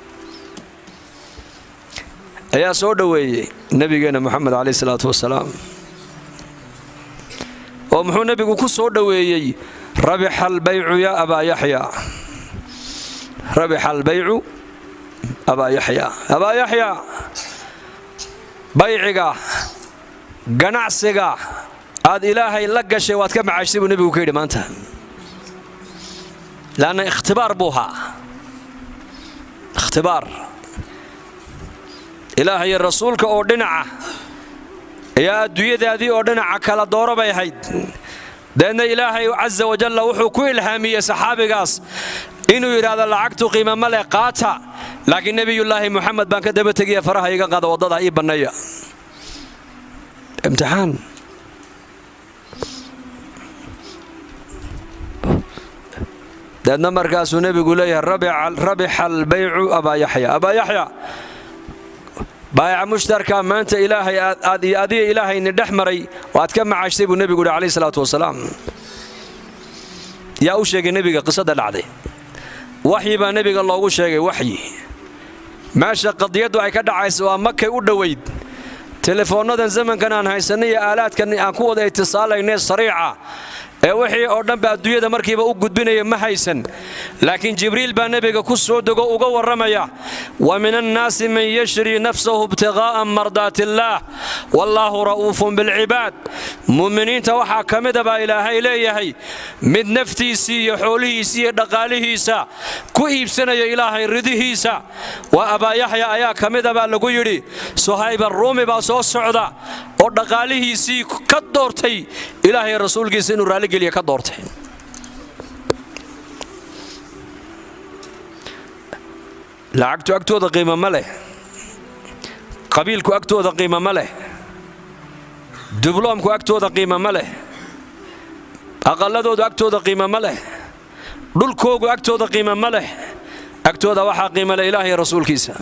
يا سودوي نبينا محمد عليه الصلاة والسلام ومحو نبي كو سودوي ربح البيع يا أبا يحيى ربح البيع أبا يحيى بيعك قناعسك هذا إلهي لقى شيء واتكلم عايشتي بالنبي وكيد ما أنت لأن اختبار بوها اختبار إلهي الرسول كأردنعه يا دوية هذه أردنعه كلا دورة بيهيد لأن إلهي عز وجل وحو كل هامية صحابي قاس إنه يراد العقد قيمة ملقاتها لكن نبي الله محمد بان كدبه تجي فرها يقعد وضدها اي بنيه امتحان لأن مركز النبي يقول لي ربح البيع أبا يحيى بايع مشتركة ما أنت إلهي أدي إلهي ندحمري وأتكلم مع عشتي النبي يقول عليه الصلاة والسلام يا أوشيك النبي قصة العدي وحي بان نبي الله وشيء وحي ماشي قضيته ay ka dhacayso waa Makay u dhaweyd teleefoonadan zamankan aan haysanay aalaadkan aan ku wada itisaalayna sariica ee wixii oo dhan ba adduunyada markiiba u gudbinaya ma haysan laakiin jibriil baa nabiga ku soo dago uga waramaya wa minan naas man yashri nafsuhu ibtigaa'a mardatillah wallahu ra'ufun bil ibad muuminiinta waxa kamid ah ilaahay leeyahay mid naftiisa iyo xoolihiisa iyo dhaqaalihiisa ku iibsanaya ilaahay ridihiisa wa Aba Yahya ayaa kamid ah lagu yiri Suhayb ar-Rumi baa soo socda oo dhaqaalihiisa ka doortay ilaahay rasuulkiisa inuu raali geliyo ka doortay lacagtu agtooda qiimo ma leh qabiilku agtooda qiimo ma leh dibloomku agtooda qiimo ma leh aqalladoodu agtooda qiimo ma leh dhulkoogu agtooda qiimo ma leh agtooda waxa qiimo leh ilaahay rasuulkiisa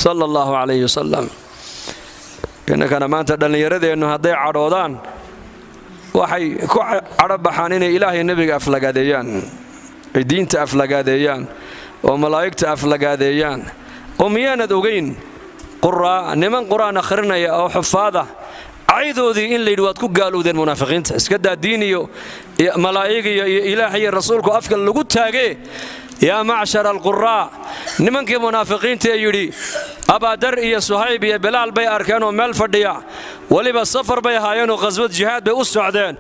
sallallahu alayhi wasallam kana maanta dhalinyaradeenu haday cadhoodaan waxay ku carabaxaan inay ilaahay nabiga aflagaadeeyaan ay diinta aflagaadeeyaan oo malaa'igta aflagaadeeyaan oo miyaanad ogeyn niman quraan akhrinaya oo xufaada aydoodii in leeyahay waad ku gaalowdeen munaafiqiinta iska daa diin iyo malaa'ig iyo ilaahay rasuulku afka lagu taagay يا معشر القراء نمنك منافقين تيجي أبادر يا صهيب يا بلال بي أركانو مال فرديا ولي بالسفر بي هاينو غزوة جهاد بي السعودين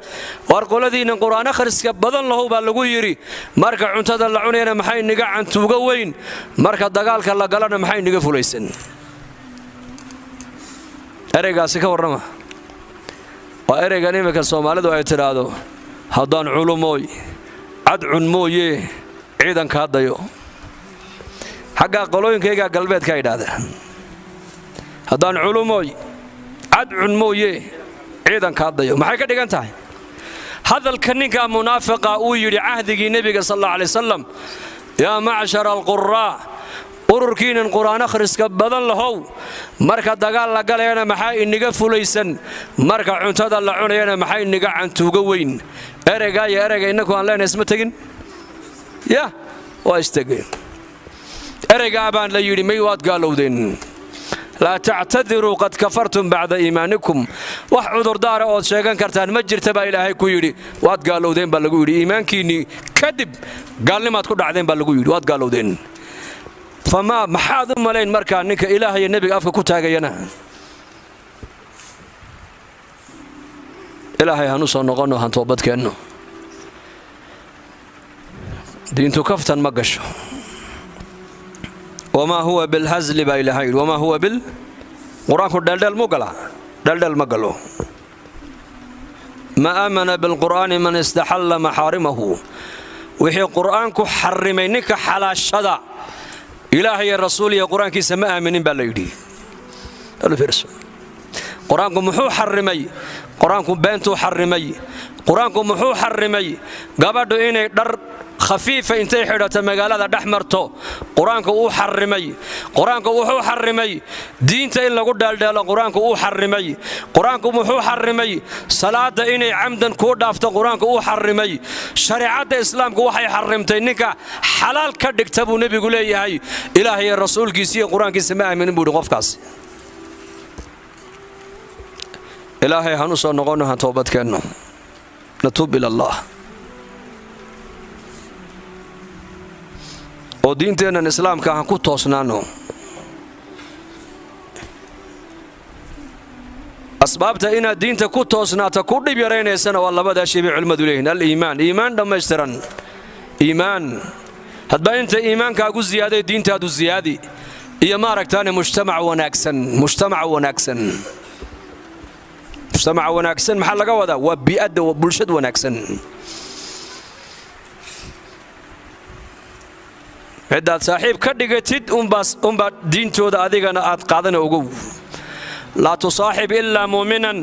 وارقوا الذين القرآن خرس بدل له باللغو يري مركع عنتد اللعونين محاين نقع عن توقوين مركع دقال كلا قالنا محاين نقفوا ليسن أريقا سيكا ورما وأريقا نيمك الصومالي دو اعتراضو هدان علموي عدعن مويه ciidan ka hadayo xagga qolooyinkayga galbeedka ay dhaadeen hadaan culumoy adcun mooye ciidan ka hadayo maxay ka dhigan tahay hadalka ninka munaafiqa uu yiri ahdigii nabiga sallallahu alayhi wasallam ya ma'shar al-qurra ururkiinan quraan akhriska badan lahow marka dagaal la galayna maxay iniga fulaysan marka cuntada la cunayna maxay iniga cantuuga weyn ereyga inagu aan leenahay isma tagin يا واستقيم ereyga baan la yidhi may waad gaalowdeen laa tactadiruu qad kafartum bacda iimaanikum wax cudurdaara ood sheegan kartaan ma jirta baa ilaahay ku yidhi waad gaalowdeen baa lagu yidhi iimaankiinnii kadib gaalnimaad ku dhacdeen baa lagu yidhi waad gaalowdeen famaa maxaad u malayn markaa ninka ilaah iyo nebiga afka ku taagayana ilaahay hanu soo noqonno han toobadkeenno diintu kaftan ma gasho wamaa huwa bilhazli baa ilaahay yidhi wamaa huwa qur-aanku dheeldheel mu galaa dheeldheel ma galo ma aamana bilqur'aani man istaxalla maxaarimahu wixii qur'aanku xarrimay ninka xalaashada ilaahay iyo rasuul iyo qur-aankiisa ma aaminin baa la yidhi qur-aanku muxuu xarrimay qur-aanku beentuu xarrimay qur-aanku muxuu xarrimay gabadhu inay dhar khafiifa intay xidhato magaalada dhex marto qur-aanku uu xarrimay qur-aanku wuxuu xarrimay diinta in lagu dheeldheelo qur-aanku uu xarrimay qur-aanku muxuu xarrimay salaada inay camdan kuu dhaafto qur-aanku uu xarrimay shareecadda islaamku waxay xarrimtay ninka xalaal ka dhigta buu nebigu leeyahay ilaahay iyo rasuulkiisa iyo qur-aankiisa ma aaminin buu yidhi qofkaas ilaahay hanu soo noqonno han toobadkeenno natuub ila allah oo diinteennan islaamka han ku toosnaanno asbaabta inaad diinta ku toosnaato ku dhib yaraynaysana waa labadaa shay bay culimmadu leeyihiin aliimaan iimaan dhammaystiran iimaan hadba inta iimaankaagu ziyaaday diintaadu ziyaadi iyo maaragtaane mujtamac wanaagsan mujtamac wanaagsan maxaa laga wadaa waa bi'adda waa bulshad wanaagsan ciddaad saaxiib ka dhigatid unbaa diintooda adigana aad qaadana ogow laa tusaaxib ilaa muuminan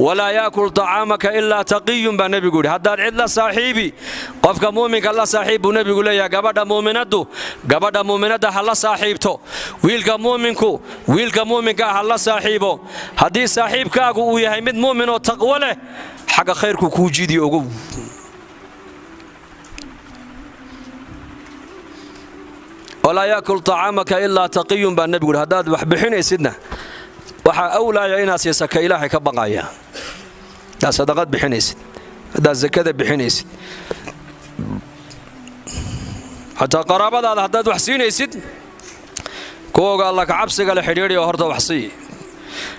walaa yaakul طacaamaka ilaa taqiyun baa nebigu yidhi haddaad cid la saaxiibi qofka muuminka la saaxiib buu nebigu leeyahay gabadha muuminadda ha la saaxiibto wiilka muuminka ha la saaxiibo haddii saaxiibkaagu uu yahay mid muumin oo taqwo leh xagga khayrku kuu jiidiyo ogow walaa yaakul طacaamaka ilaa taqiyun baa nebigu yidhi haddaad wax bixinaysidna waxaa awlaaya inaad siisa ka ilaahay ka baqaya haddaad sadaqad bixinaysid haddaad sakada bixinaysid xataa qaraabadaada haddaad wax siinaysid kuwooga alla kacabsiga la xidhiidhiyo horta wax sii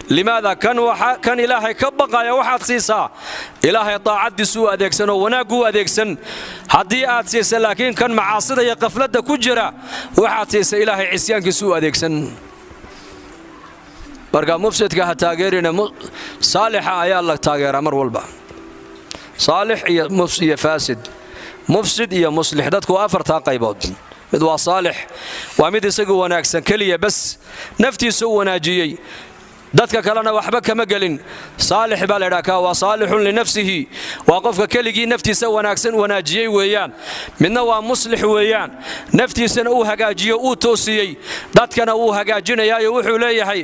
limaada kan ilaahay ka baqaya waxaad siisaa ilaahay daacaddiisu u adeegsan oo wanaaggu u adeegsan haddii aad siisa laakiin kan macaasida iyo qafladda ku jira waxaad siisa ilaahay cisyaankiisu u adeegsan marka mufsidka ha taageerina saalixa ayaa la taageeraa mar walba saalix iyo faasid mufsid iyo muslix dadku waa afartaa qaybood mid waa saalix waa mid isagu wanaagsan keliya bas naftiisa u wanaajiyey dadka kalena waxba kama gelin saalix baa laydhaa kaa waa saalixun linafsihi waa qofka keligii naftiisa wanaagsan wanaajiyey weeyaan midna waa muslix weeyaan naftiisana uu hagaajiyo uu toosiyey dadkana wuu hagaajinayaayo wuxuu leeyahay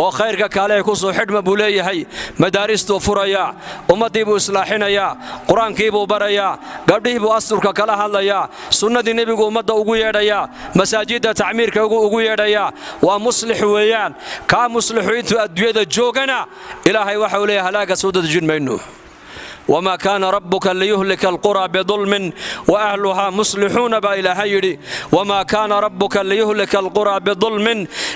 oo khayrka kaale ku soo xidhma buu leeyahay madaaristuu furayaa ummaddii buu islaaxinayaa qur-aankii buu barayaa gabdhihii buu asturka kala hadlayaa sunnadii nebigu ummadda ugu yeedhayaa masaajidda tacmiirka ugu yeedhayaa waa muslix weeyaan kaa muslixu intuu adduunyada joogana ilaahay waxa uu leeyahay halaaga soo dadajin mayno وما كان ربك ليهلك القرى بظلم وأهلها مصلحون با إلهي يدي وما كان ربك ليهلك القرى بظلم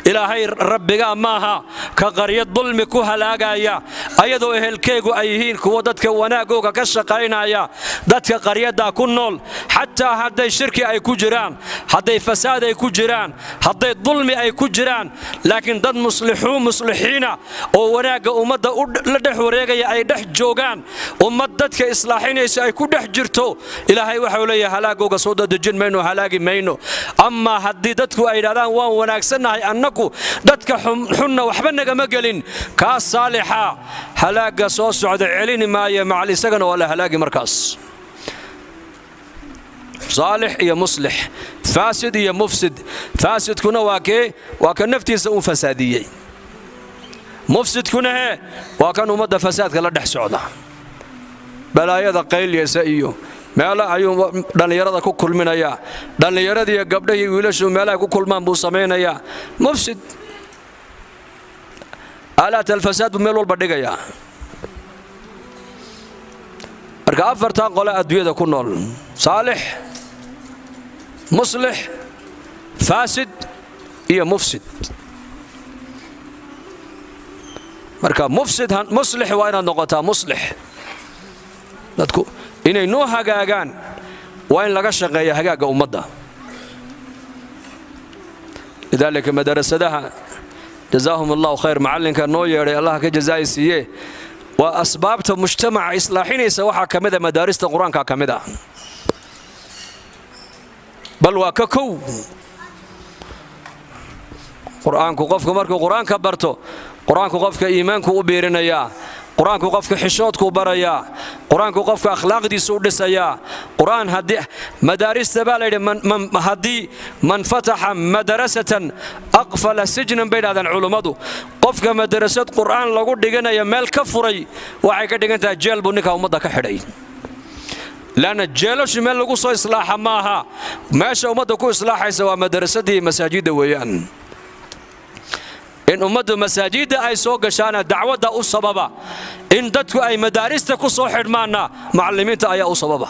إلهي ربك ماها كقرية ظلم كهلاقايا أيضو إهلكيقو أيهين كودتك وناقوك كشقاينايا دتك قرية دا كنول حتى هدي شركي أي كجران هدي فساد أي كجران هدي ظلم أي كجران لكن دد مصلحين وناق أمد لدح وريقيا أي دح جوغان dadka islaaxinaysa ay ku dhex jirto ilaahay waxa uu leeyahay halaagooga soo dadajin mayno halaagi mayno amma haddii dadku ay yidhahdaan waan wanaagsannahay annagu dadka xunna waxba nagama gelin kaa saalixa halaaga soo socda celini maayo macal isagana waa la halaagi markaas صالح يا مصلح فاسد يا مفسد فاسد كنا واكن نفتيسا فسادية مفسد كنا واكن مدى فساد كلا دح سعودا بلايا ذا قيل يسائيو meela ayuu dhalinyarada ku kulminaya dhalinyaradii gabdhaha iyo wiilashu meelaha ku kulmaan buu sameeynaya mufsid alaat alfasaad meel walba dhigaya marka afarta qole adduunyada ku nool saalix muslix faasid iyo mufsid marka mufsid muslix waa inaad noqotaa muslix dadku inay noo hagaagaan waa in laga shaqeeyo hagaaga ummadda lidaalika madarasadaha jazaahum allahu khayr macallinka noo yeedhay allah ka jazaaysiiye waa asbaabta mujtamaca islaaxinaysa waxaa ka mid a madaarista qur-aanka ka mid ah bal waa ka kow qur-aanku qofku markuu qur-aanka barto qur-aanku qofka iimaanku u biirinayaa qur-aanku qofka xishoodku barayaa qur-aanku qofka akhlaaqdiisu u dhisayaa qur-aan haddii madaarista baa layidhi haddii man fataxa madarasatan aqfala sijnan bay dhahdaan culummadu qofka madarasad qur-aan lagu dhiganaya meel ka furay waxay ka dhigan tahay jeel buu ninka ummadda ka xidhay laanna jeelashu meel lagu soo islaaxa maaha meesha ummadda ku islaaxaysa waa madarasadii masaajidda weeyaan in ummaddu masaajidda ay soo gashaana dacwadda u sababa in dadku ay madaarista ku soo xidhmaanna macallimiinta ayaa u sababa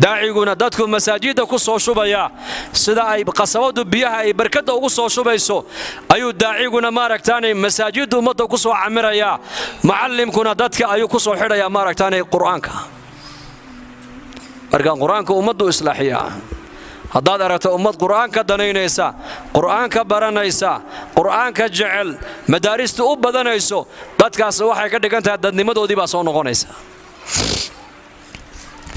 daaciguna dadku masaajidda ku soo shubaya sida ay qasabadu biyaha ay barkada ugu soo shubayso ayuu daaciguna maaragtaanay masaajidda ummadda ku soo camiraya macallimkuna dadka ayuu ku soo xidhaya maaragtaanay qur-aanka marka qur-aanka ummaddu islaaxiya haddaad aragto ummad qur'aanka danaynaysa qur'aanka baranaysa qur'aanka jecel madaarista u badanayso dadkaas waxay ka dhigan tahay dadnimadoodii baa soo noqonaysa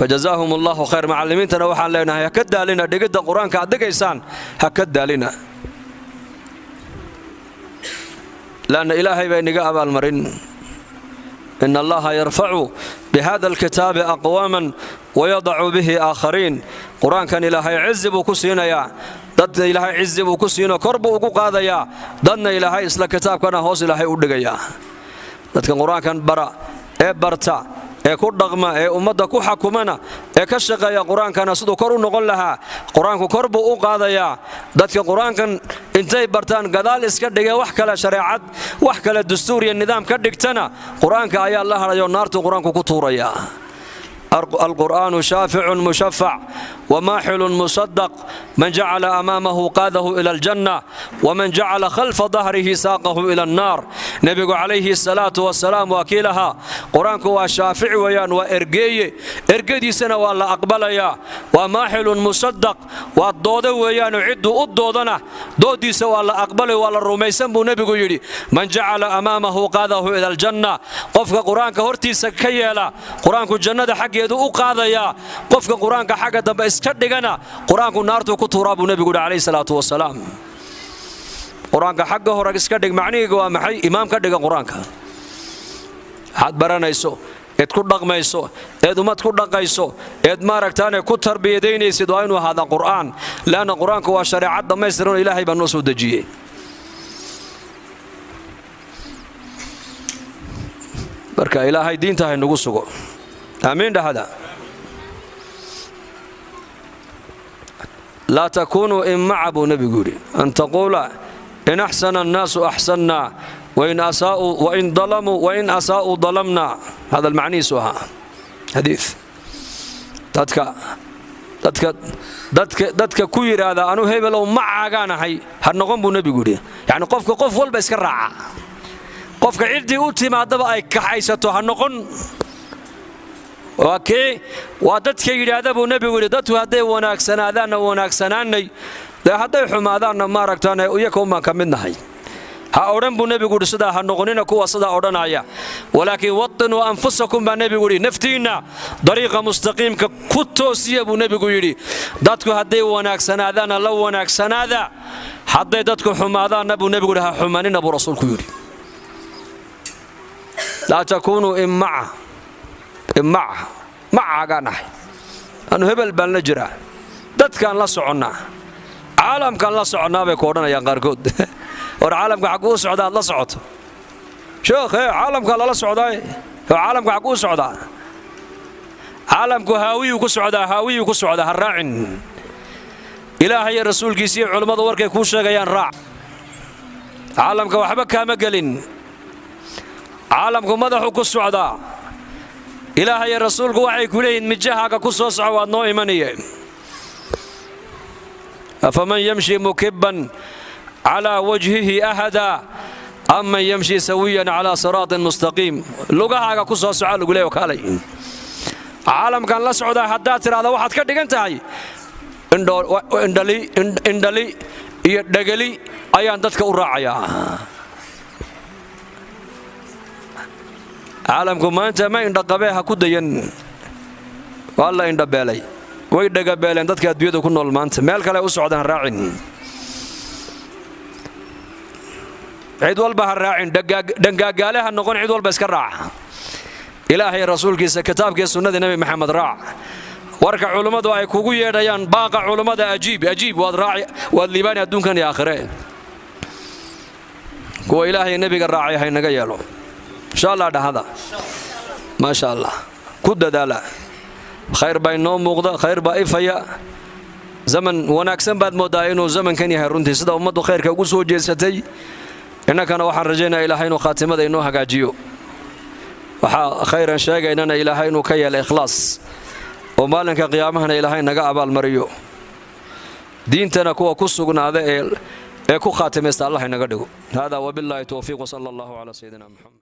fajazaahum allahu khayr macallimiintana waxaan leenahay ha ka daalina dhigidda qur'aanka aad dhigaysaan ha ka daalina laanna ilaahay baa inaga abaalmarin إن الله يرفع بهذا الكتاب أقواما ويضع به آخرين قرآن كان إلهي عزب وكسينا يا ضد إلهي عزب وكسينا كرب وقاذا يا ضدنا إلهي إسلا كتاب كان هوس إلهي أدقى يا ضد كان قرآن كان برا برتا ku dhaqma ummadda ku xakumana ka shaqeeya quraanka sidoo kor u noqon lahaa quraanku kor buu u qaadayaa dadka quraankan intay bartaan gadaal iska dhigay wax kale shariicad wax kale dastuur iyo nidaam ka dhigtana quraanka ayaa la harayo naartu quraanku ku tuuraya القرآن شافع مشفع وماحل مصدق من جعل أمامه قاده إلى الجنة ومن جعل خلف ظهره ساقه إلى النار نبي عليه الصلاة والسلام وكيلها قرآنك وشافع ويان وإرقية إرقية سنة والله أقبل يا وماحل مصدق والضوض ويان عد الضوضنا دودي سوى الله أقبل والله الرميسان بو نبي يري من جعل أمامه قاده إلى الجنة قفك قرآنك هرتي سكيلا قرآنك الجنة حق يدو قاضيا قفك قرآنك حق دب اسكدغنا قرآنك نارتو كتورا ابو نبي عليه الصلاة والسلام قرآنك حق هرق اسكدغ معنيه waa maxay imaam ka dhiga quraanka had baranayso eed ku dhaqmayso eed umad ku dhaqayso eed maaragtaan ku tarbiyadeynaysid waa inuu hada quraan laana quraanku waa shariicad dhamaystiran ilaahay baa noo soo dajiyay barka ilaahay diinta hay nagu sugo آمين هذا لا تكونوا إن معبوا نبي قولي أن تقول إن أحسن الناس أحسننا وإن أساءوا ظلمنا هذا المعني سوها حديث dadka ku yiraahda anu hebelo macaagaanahay har noqon buu nabi guriya yani qof walba iska raaca qofka cidii u timaadaba ay kaxaysato har noqon waa dadka yiraahda buu nabi guriya dadku haday wanaagsanaanay haday xumaadaanna maaragtaan iyaga uma ka midnahay ha oran buu nabi guriya sida ha noqonina kuwa sida oranaya walaakin wattinu anfusakum ba nabi guriya naftiina dariiqa mustaqiimka ku toosiya buu nabi guriya dadku haday wanaagsanaadana la wanaagsanaada haday dadku xumaadaanna buu nabi guriya xumaanina buu rasuulku yiri la takunu معاغانahay anu hebel baan la jiraa dadkan la soconnaa caalamkan la soconnaa bay ku odhanayaan qaarkood war caalamka xaq u socdaa la socoto sheekh caalamka la socdaa caalamka xaq u socdaa caalamku haawiyuu ku socdaa ha raacin ilaahay iyo rasuulkiisa iyo culimmadu warkay kuu sheegayaan raac caalamka waxba kaama gelin caalamku madaxu ku socdaa ilaahay iyo rasuulku waxay ku leeyihiin mijahaaga ku soo soco waad noo imanayeen afaman yamshi mukibban calaa wajhihi ahadaa amman yamshi sawiyan calaa siraatin mustaqiim lugahaaga ku soo soco lagu leeyo kaalay caalamkan la socdaa haddaad tidhaahda waxaad ka dhigan tahay indhali iyo dhegeli ayaan dadka u raacayaa caalamku maanta ma indhaqabee ha ku dayan waa la indhabeelay way dhagabeeleen dadka adduunyada ku nool maanta meel kale u socdaan raacin cid walba ha raacin dhangaagaale ha noqon cid walba iska raaca ilaahay rasuulkiisa kitaabkiiyo sunnada nebi maxamed raac warka culummadu ay kugu yeedhayaan baaqa culummada ajiib waad liibaani adduunkan iyo aakhire kuwa ilaahay nebiga raacay haynaga yeelo insha allah dhahada maasha allah ku dadaala khayr baa inoo muuqda khayr baa ifaya zaman wanaagsan baad moodaa inuu zamankan yahay runtii sida ummaddu khayrka ugu soo jeesatay innakana waxaan rajaynayaa ilaahay inuu khaatimada inoo hagaajiyo waxaa khayran sheegaynana ilaahay inuu ka yeelo ikhlaas oo maalinka qiyaamahana ilaahay naga abaalmariyo diintana kuwa ku sugnaada ee ku khaatimaysta allah inaga dhigo hada wabillaahi tawfiiq wasala allahu calaa sayidina muxamed